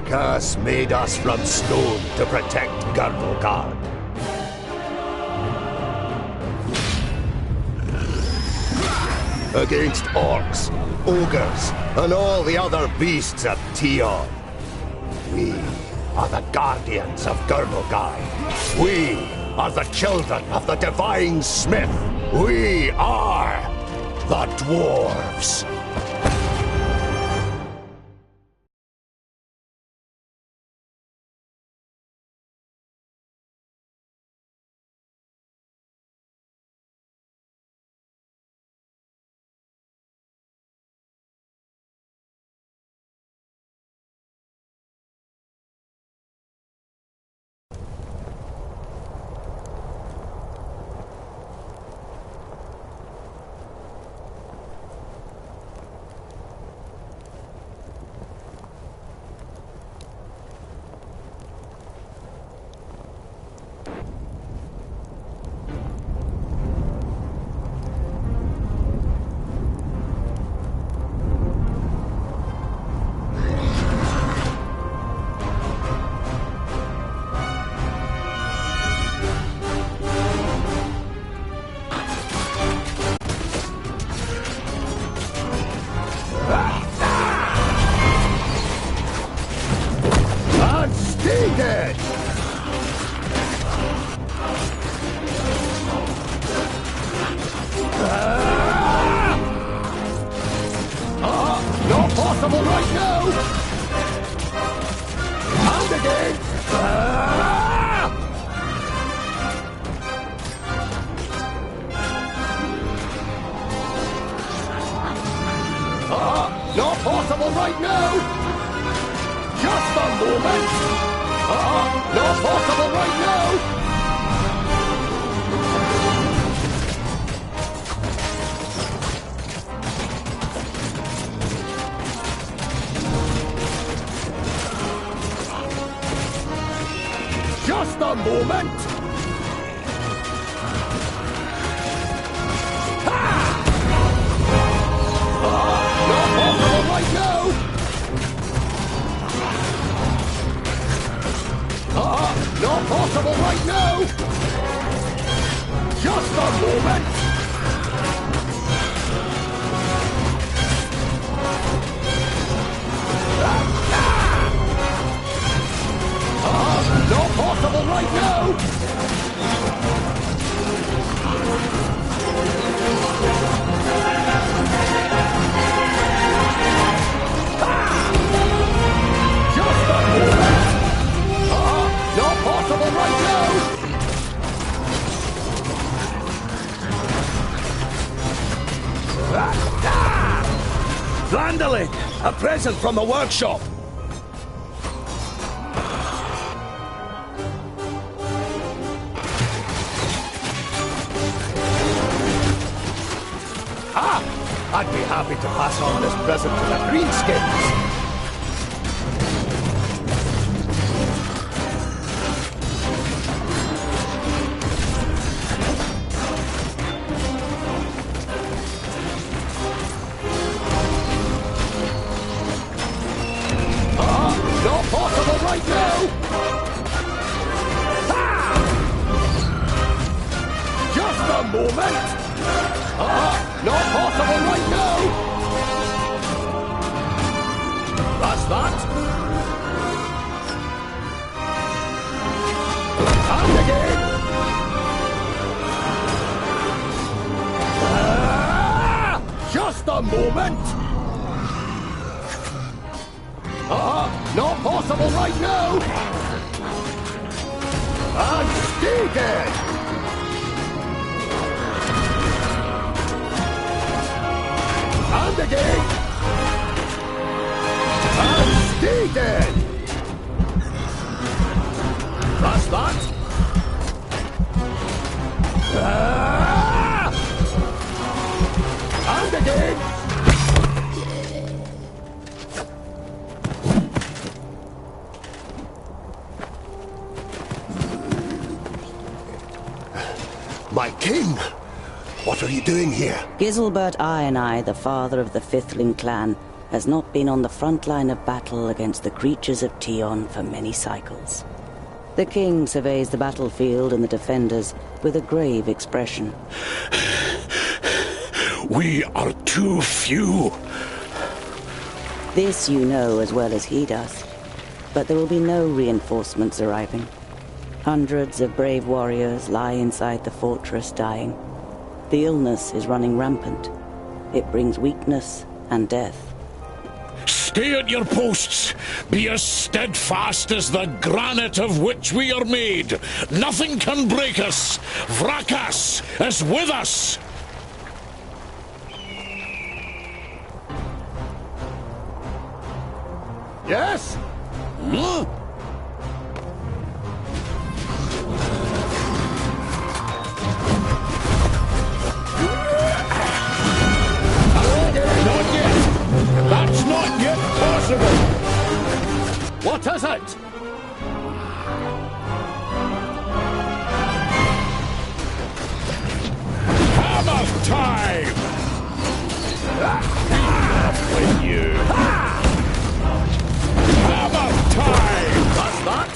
curse made us from stone to protect Girdlegard. Against orcs, ogres, and all the other beasts of Tion. We are the guardians of Girdlegard. We are the children of the divine smith. We are the Dwarves. Not possible right now! Just a moment! Not possible right now! Just a moment! Right now! Not possible right now! Just a moment! Not possible right now! Not possible right now! Glandolin! A present from the workshop! I'd be happy to pass on this present to the Greenskins! Not possible right now! Just a moment! Not possible right now! That's that! And again! Just a moment! Not possible right now! And stay dead! And again! And stay dead! That's that! And again! My king! What are you doing here? Giselbert I, the father of the Fifthling clan, has not been on the front line of battle against the creatures of Tion for many cycles. The king surveys the battlefield and the defenders with a grave expression. We are too few. This you know as well as he does. But there will be no reinforcements arriving. Hundreds of brave warriors lie inside the fortress dying. The illness is running rampant. It brings weakness and death. Stay at your posts. Be as steadfast as the granite of which we are made. Nothing can break us. Vrakas is with us. Yes? Huh? Not yet. That's not yet possible. What is it? Hammer time! Enough with you. Hammer time! That's that?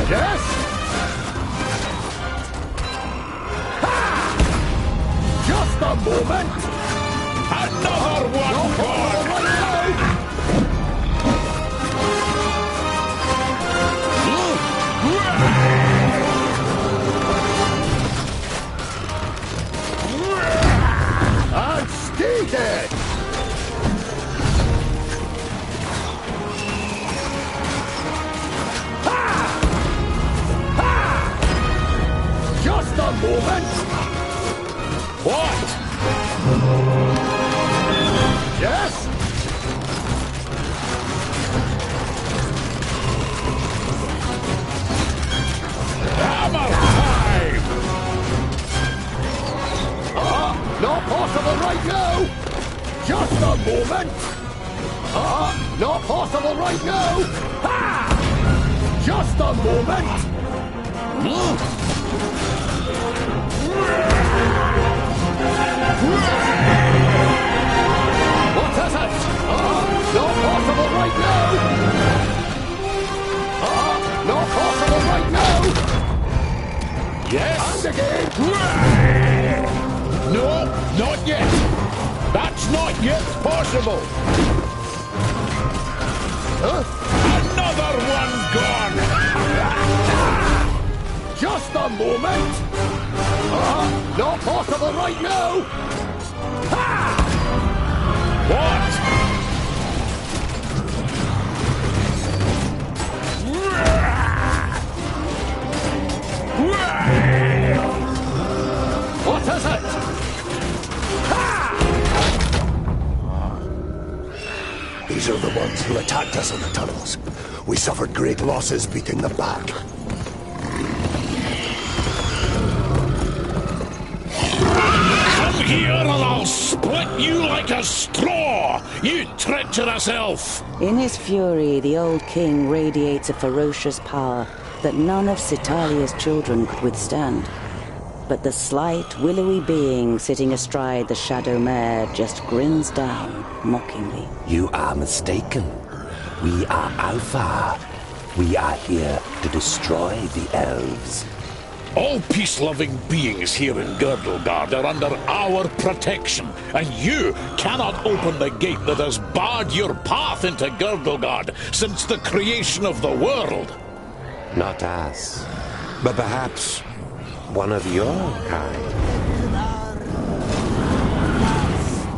Yes? Ha! Just a moment! Another one gone! And stay dead! Ha! Ha! Just a moment! What? Yes? Hammer time! Not possible right now! Just a moment! Not possible right now! Ha! Just a moment! What is it? Not possible right now! Not possible right now! Yes? And again! No, not yet. That's not yet possible. Another one gone. Just a moment! Not possible right now! Ha! What? What is it? Ha! These are the ones who attacked us in the tunnels. We suffered great losses beating them back. Come here and I'll split you like a straw, you treacherous elf. In his fury, the old king radiates a ferocious power that none of Citalia's children could withstand. But the slight, willowy being sitting astride the shadow mare just grins down, mockingly. You are mistaken. We are Alpha. We are here to destroy the elves. All peace-loving beings here in Girdlegard are under our protection, and you cannot open the gate that has barred your path into Girdlegard since the creation of the world. Not us, but perhaps one of your kind.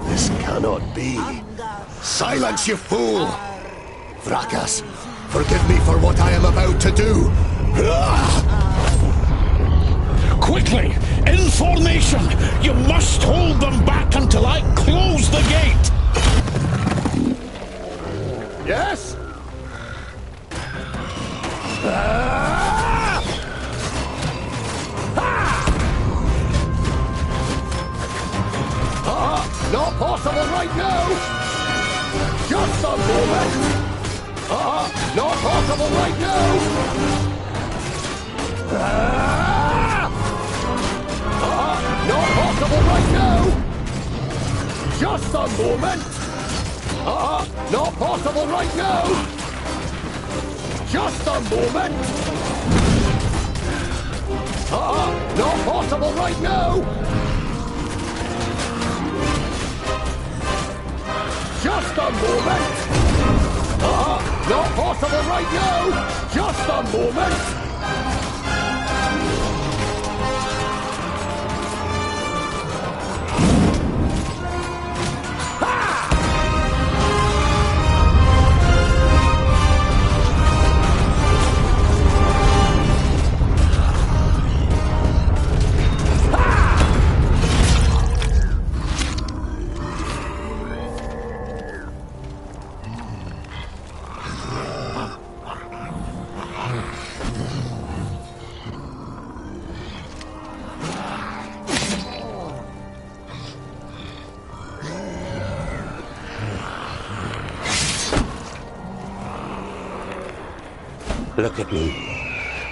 This cannot be. Silence, you fool! Vrakas, forgive me for what I am about to do. Quickly! In formation! You must hold them back until I close the gate! Yes? Not possible right now! Just a moment! Not possible right now! Not possible right now! Just a moment! Not possible right now! Just a moment! Not possible right now! Just a moment! Not possible right now! Just a moment! Look at me.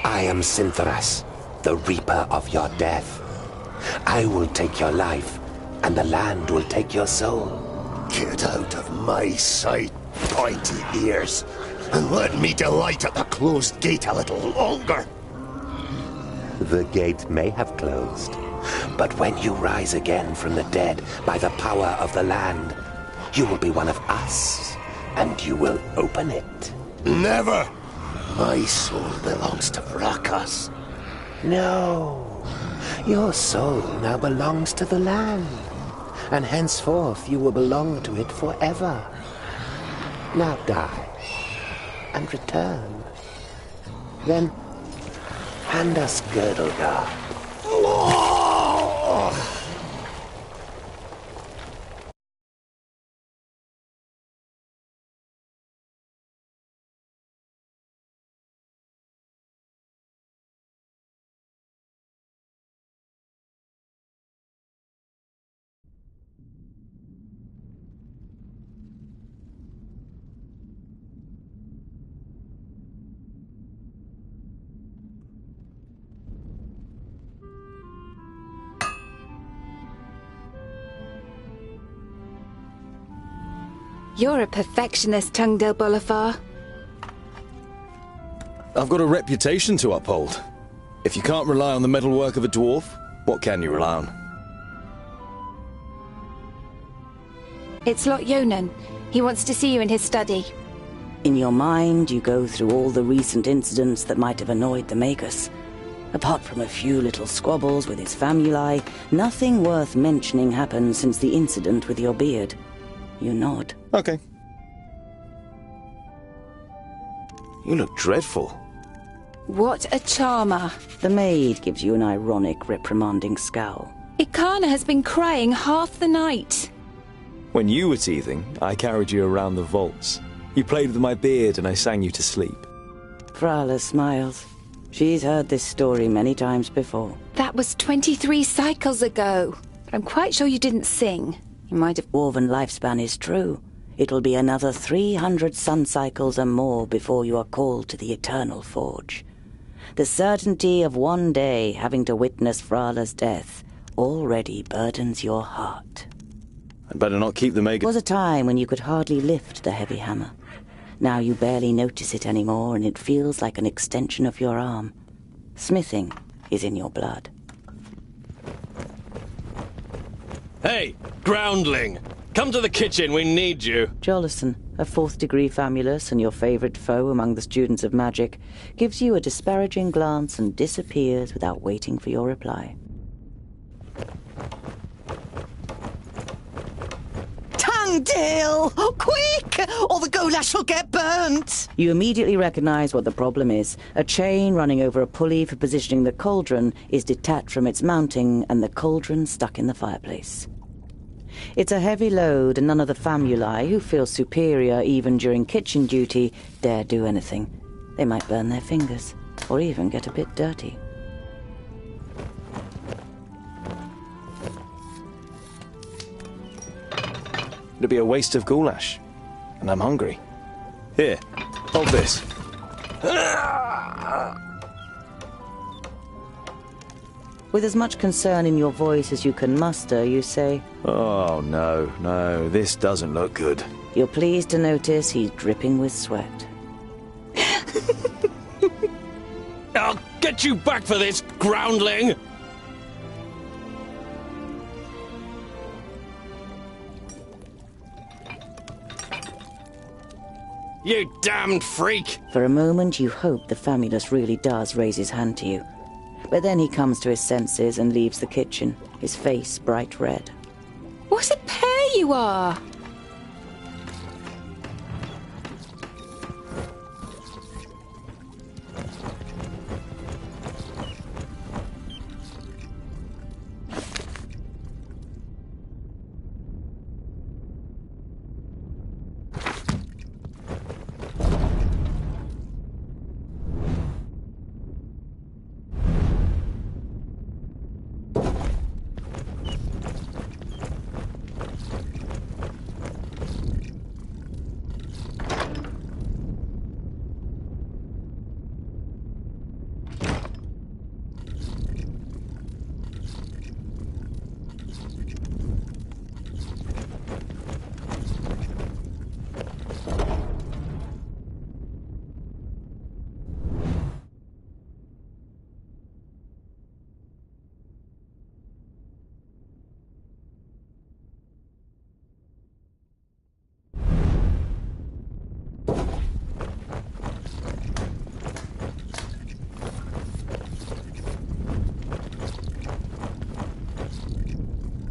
I am Synthras, the Reaper of your death. I will take your life, and the land will take your soul. Get out of my sight, pointy ears, and let me delight at the closed gate a little longer. The gate may have closed, but when you rise again from the dead by the power of the land, you will be one of us, and you will open it. Never! My soul belongs to Vrakas. No, your soul now belongs to the land, and henceforth you will belong to it forever. Now die, and return. Then hand us Girdlegard. You're a perfectionist, Tungdil Bolafar. I've got a reputation to uphold. If you can't rely on the metalwork of a dwarf, what can you rely on? It's Lot Yonan. He wants to see you in his study. In your mind, you go through all the recent incidents that might have annoyed the Magus. Apart from a few little squabbles with his famuli, nothing worth mentioning happened since the incident with your beard. You nod. Okay. You look dreadful. What a charmer. The maid gives you an ironic, reprimanding scowl. Ikana has been crying half the night. When you were teething, I carried you around the vaults. You played with my beard and I sang you to sleep. Frala smiles. She's heard this story many times before. That was 23 cycles ago. But I'm quite sure you didn't sing. You might have... Dwarven lifespan is true. It'll be another 300 sun cycles and more before you are called to the Eternal Forge. The certainty of one day having to witness Frala's death already burdens your heart. I'd better not keep the There was a time when you could hardly lift the heavy hammer. Now you barely notice it anymore, and it feels like an extension of your arm. Smithing is in your blood. Hey, groundling! Come to the kitchen, we need you! Jolison, a 4th degree famulus and your favorite foe among the students of magic, gives you a disparaging glance and disappears without waiting for your reply. Tungdil! Quick! Or the goulash will get burnt! You immediately recognize what the problem is. A chain running over a pulley for positioning the cauldron is detached from its mounting, and the cauldron stuck in the fireplace. It's a heavy load, and none of the famuli, who feel superior even during kitchen duty, dare do anything. They might burn their fingers, or even get a bit dirty. It'd be a waste of goulash. And I'm hungry. Here, Hold this. With as much concern in your voice as you can muster, you say, Oh, no, this doesn't look good. you're pleased to notice he's dripping with sweat. I'll get you back for this, groundling! You damned freak! For a moment, you hope the Famulus really does raise his hand to you. But then he comes to his senses and leaves the kitchen, his face bright red. What a pair you are!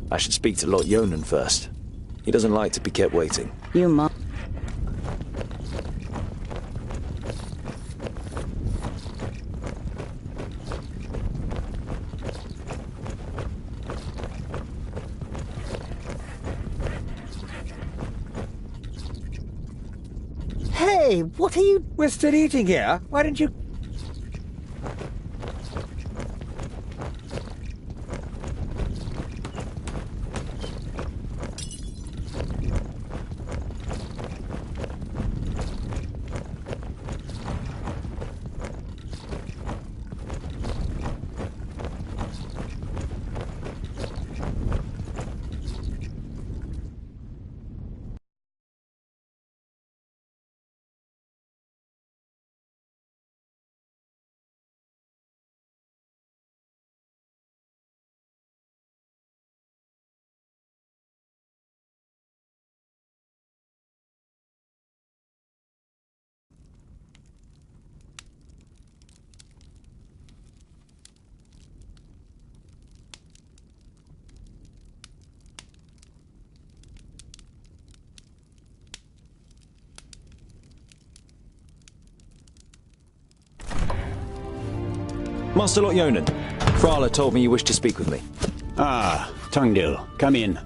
I should speak to Lot Yonan first. He doesn't like to be kept waiting. You must. Hey, what are you... We're still eating here. Why don't you... Master Lot Yonan, Frala told me you wished to speak with me. Ah, Tungdil, come in.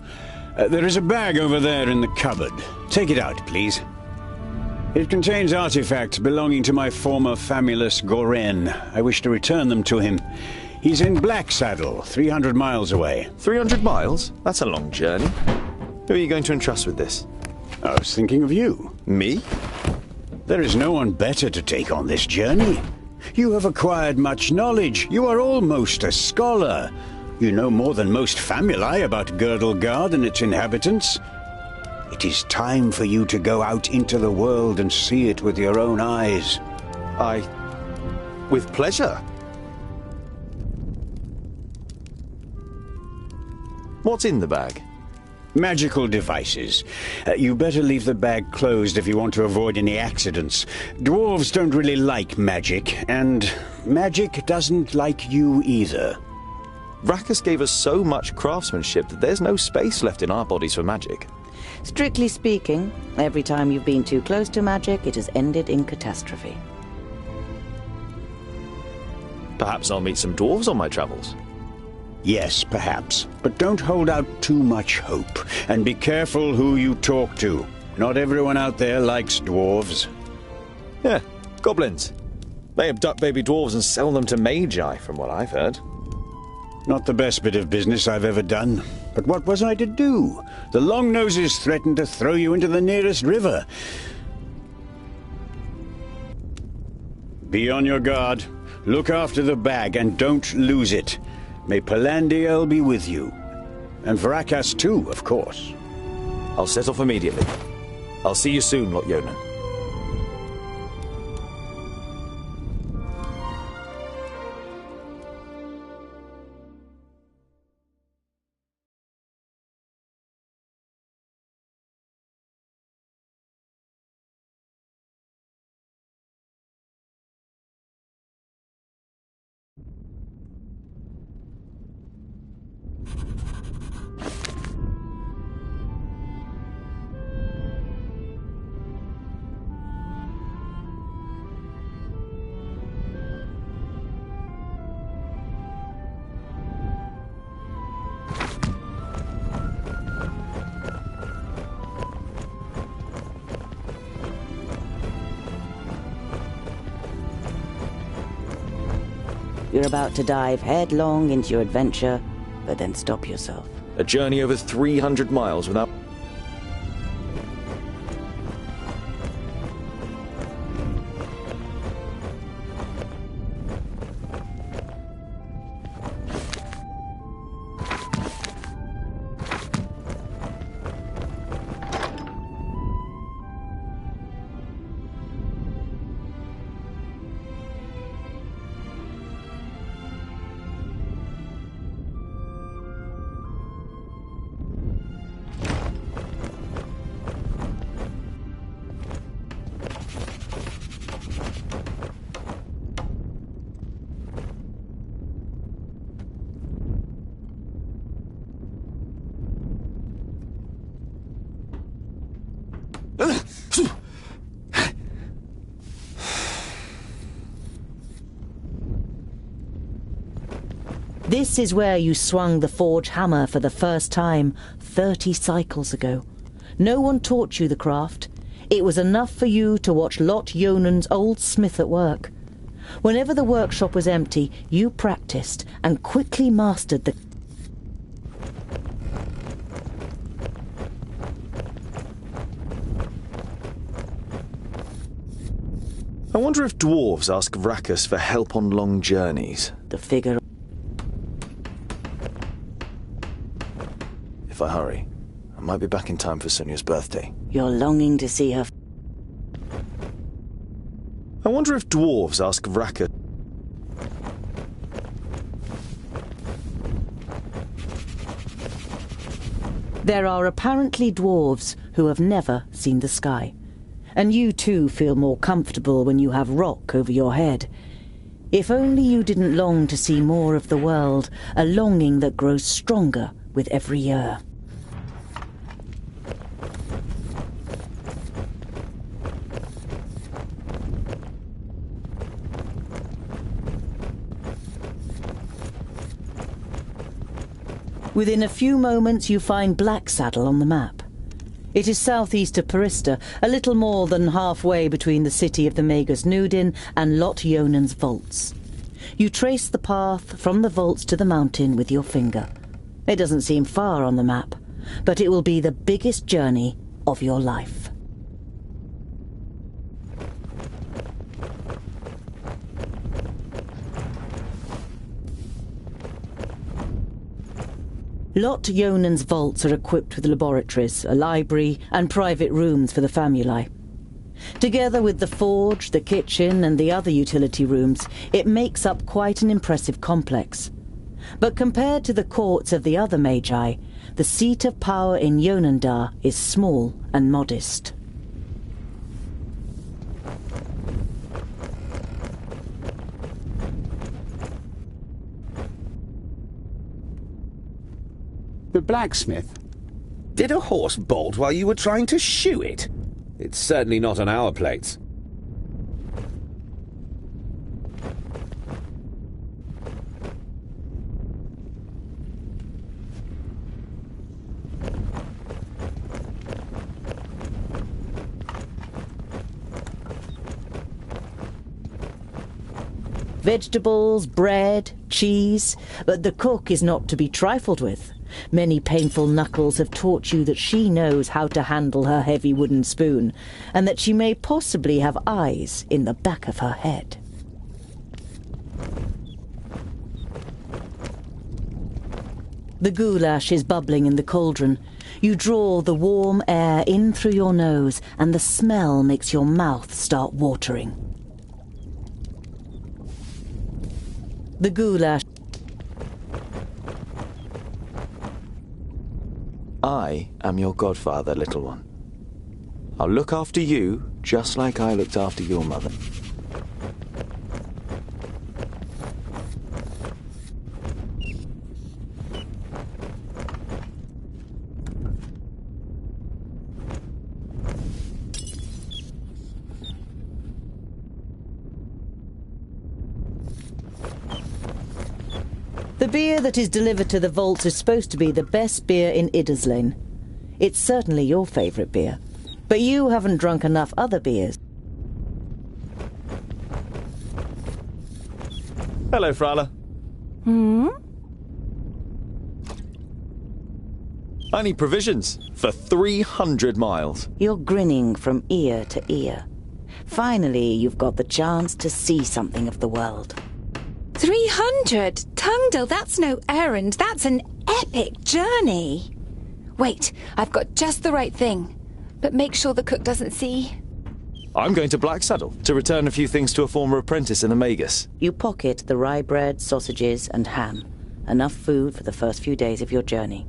There is a bag over there in the cupboard. Take it out, please. It contains artifacts belonging to my former Famulus Goren. I wish to return them to him. He's in Black Saddle, 300 miles away. 300 miles? That's a long journey. Who are you going to entrust with this? I was thinking of you. Me? There is no one better to take on this journey. You have acquired much knowledge. You are almost a scholar. You know more than most famuli about Girdlegard and its inhabitants. It is time for you to go out into the world and see it with your own eyes. With pleasure. What's in the bag? Magical devices. You better leave the bag closed if you want to avoid any accidents. Dwarves don't really like magic, and magic doesn't like you either. Rakus gave us so much craftsmanship that there's no space left in our bodies for magic. Strictly speaking, every time you've been too close to magic, it has ended in catastrophe. Perhaps I'll meet some dwarves on my travels. Yes, perhaps. But don't hold out too much hope. And be careful who you talk to. Not everyone out there likes dwarves. Yeah, goblins. They abduct baby dwarves and sell them to magi, from what I've heard. Not the best bit of business I've ever done. But what was I to do? The Longnoses threatened to throw you into the nearest river. Be on your guard. Look after the bag and don't lose it. May Palandiel be with you. And Vrakas too, of course. I'll set off immediately. I'll see you soon, Lot Yonan. You're about to dive headlong into your adventure, but then stop yourself. A journey over 300 miles without... This is where you swung the forge hammer for the first time 30 cycles ago. No one taught you the craft. It was enough for you to watch Lot Yonan's old smith at work. Whenever the workshop was empty, you practiced and quickly mastered the... I wonder if dwarves ask Vrakas for help on long journeys. The figure... If I hurry, I might be back in time for Sonia's birthday. You're longing to see her... I wonder if dwarves ask Vrakas... There are apparently dwarves who have never seen the sky. And you too feel more comfortable when you have rock over your head. If only you didn't long to see more of the world, a longing that grows stronger with every year. Within a few moments you find Blacksaddle on the map. It is southeast of Parista, a little more than halfway between the city of the Magus Nudin and Lot Yonan's vaults. You trace the path from the vaults to the mountain with your finger. It doesn't seem far on the map, but it will be the biggest journey of your life. Lot Yonan's vaults are equipped with laboratories, a library, and private rooms for the famuli. Together with the forge, the kitchen, and the other utility rooms, it makes up quite an impressive complex. But compared to the courts of the other magi, the seat of power in Yonandar is small and modest. The blacksmith? Did a horse bolt while you were trying to shoe it? It's certainly not on our plates. Vegetables, bread, cheese, but the cook is not to be trifled with. Many painful knuckles have taught you that she knows how to handle her heavy wooden spoon, and that she may possibly have eyes in the back of her head. The goulash is bubbling in the cauldron. You draw the warm air in through your nose, and the smell makes your mouth start watering. The goulash. I am your godfather, little one. I'll look after you just like I looked after your mother. The beer that is delivered to the vaults is supposed to be the best beer in Idderslane. It's certainly your favourite beer, but you haven't drunk enough other beers. Hello, Frala. I need provisions for 300 miles. You're grinning from ear to ear. Finally, you've got the chance to see something of the world. 300? Tungdil, that's no errand. That's an epic journey. Wait, I've got just the right thing. But make sure the cook doesn't see. I'm going to Blacksaddle to return a few things to a former apprentice in the Magus. You pocket the rye bread, sausages, and ham. Enough food for the first few days of your journey.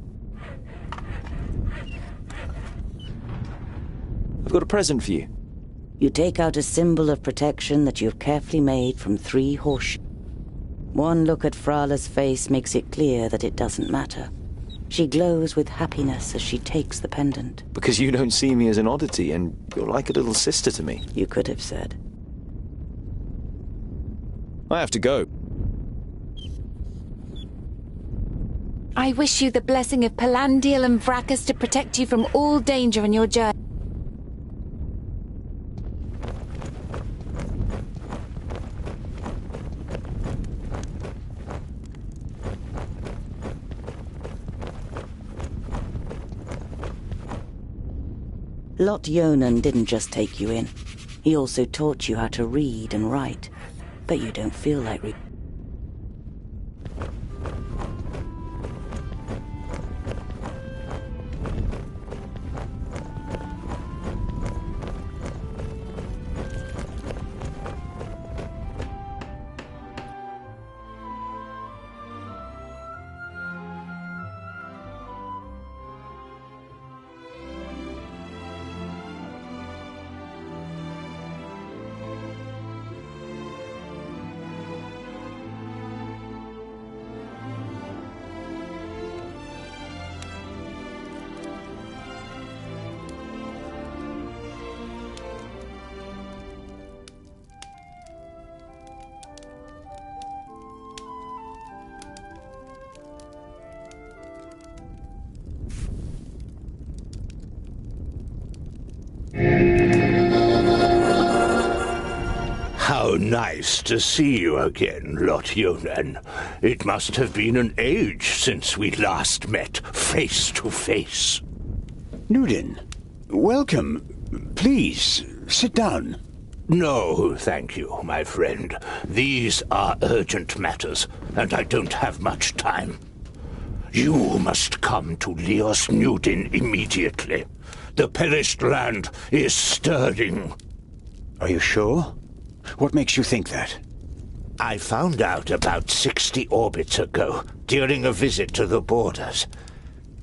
I've got a present for you. You take out a symbol of protection that you've carefully made from 3 horseshoes. One look at Frala's face makes it clear that it doesn't matter. She glows with happiness as she takes the pendant. Because you don't see me as an oddity, and you're like a little sister to me. You could have said. I have to go. I wish you the blessing of Palandiel and Vracus to protect you from all danger in your journey. Lot Yonan didn't just take you in. He also taught you how to read and write. But you don't feel like reading. How nice to see you again, Lot Yonan. It must have been an age since we last met face to face. Nudin, welcome. Please, sit down. No, thank you, my friend. These are urgent matters, and I don't have much time. You must come to Leos Nudin immediately. The perished land is stirring. Are you sure? What makes you think that? I found out about 60 orbits ago, during a visit to the borders.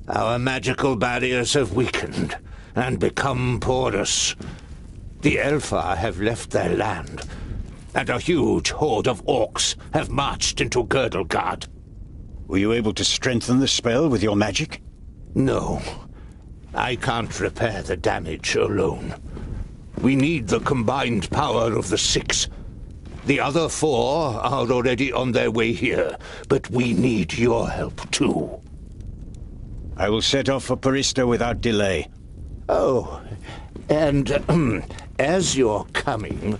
Our magical barriers have weakened and become porous. The Elfar have left their land, and a huge horde of orcs have marched into Girdlegard. Were you able to strengthen the spell with your magic? No. I can't repair the damage alone. We need the combined power of the 6. The other 4 are already on their way here, but we need your help too. I will set off for Parista without delay. Oh, and as you're coming,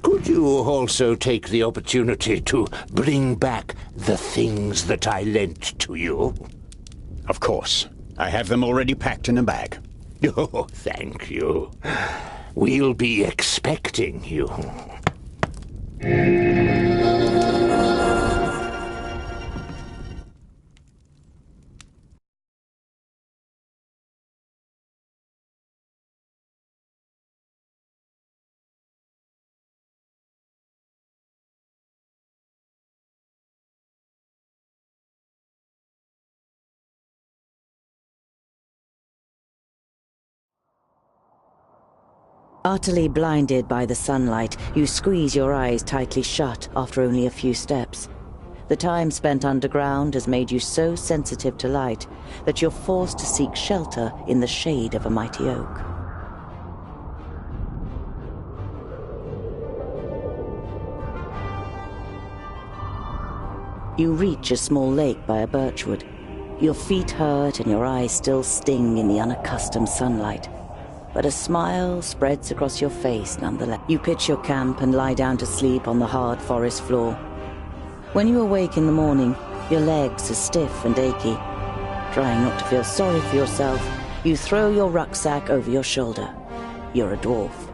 could you also take the opportunity to bring back the things that I lent to you? Of course. I have them already packed in a bag. Oh, thank you. We'll be expecting you. Utterly blinded by the sunlight, you squeeze your eyes tightly shut after only a few steps. The time spent underground has made you so sensitive to light that you're forced to seek shelter in the shade of a mighty oak. You reach a small lake by a birchwood. Your feet hurt and your eyes still sting in the unaccustomed sunlight. But a smile spreads across your face nonetheless. You pitch your camp and lie down to sleep on the hard forest floor. When you awake in the morning, your legs are stiff and achy. Trying not to feel sorry for yourself, you throw your rucksack over your shoulder. You're a dwarf.